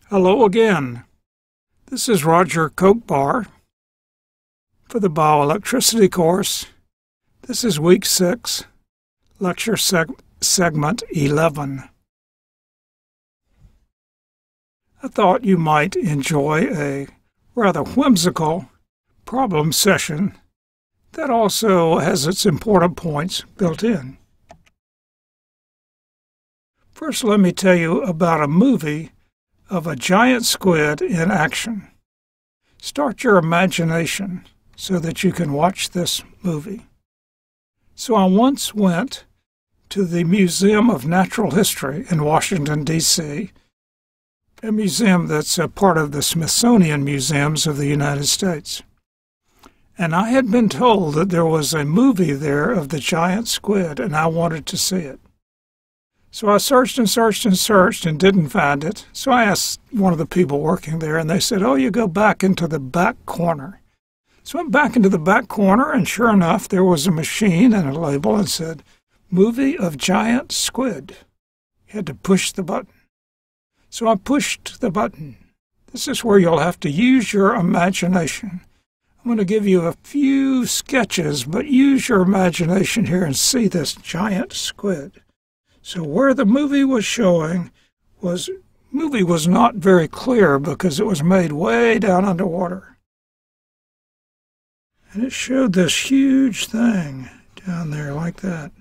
Hello again. This is Roger Kochbar for the Bioelectricity course. This is week 6, lecture segment 11. I thought you might enjoy a rather whimsical problem session that also has its important points built in. First, let me tell you about a movie of a giant squid in action. Start your imagination so that you can watch this movie. So I once went to the Museum of Natural History in Washington, D.C., a museum that's a part of the Smithsonian Museums of the United States. And I had been told that there was a movie there of the giant squid, and I wanted to see it. So I searched and didn't find it. So I asked one of the people working there, and they said, "Oh, you go back into the back corner." So I went back into the back corner, and sure enough, there was a machine and a label and said, "Movie of Giant Squid." You had to push the button. So I pushed the button. This is where you'll have to use your imagination. I'm going to give you a few sketches, but use your imagination here and see this giant squid. So where the movie was showing was not very clear because it was made way down underwater. And it showed this huge thing down there like that.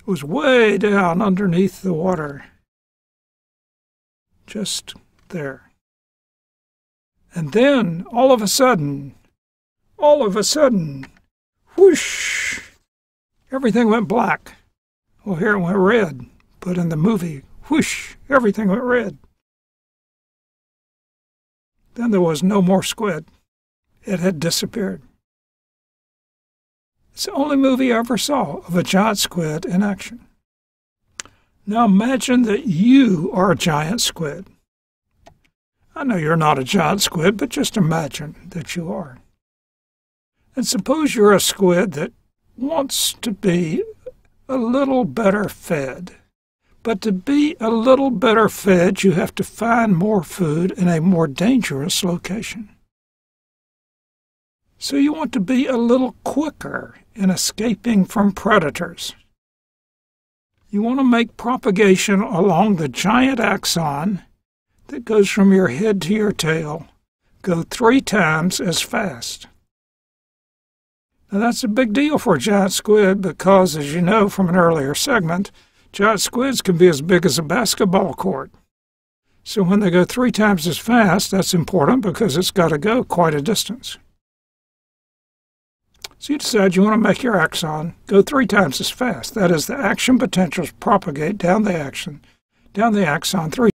It was way down underneath the water. Just there. And then, all of a sudden, whoosh, everything went black. Well, here it went red, but in the movie, whoosh, everything went red. Then there was no more squid. It had disappeared. It's the only movie I ever saw of a giant squid in action. Now imagine that you are a giant squid. I know you're not a giant squid, but just imagine that you are. And suppose you're a squid that wants to be a little better fed. But to be a little better fed, you have to find more food in a more dangerous location. So you want to be a little quicker in escaping from predators. You want to make propagation along the giant axon that goes from your head to your tail go 3 times as fast. Now that's a big deal for a giant squid because, as you know from an earlier segment, giant squids can be as big as a basketball court. So when they go 3 times as fast, that's important because it's got to go quite a distance. So you decide you want to make your axon go 3 times as fast. That is, the action potentials propagate down the axon 3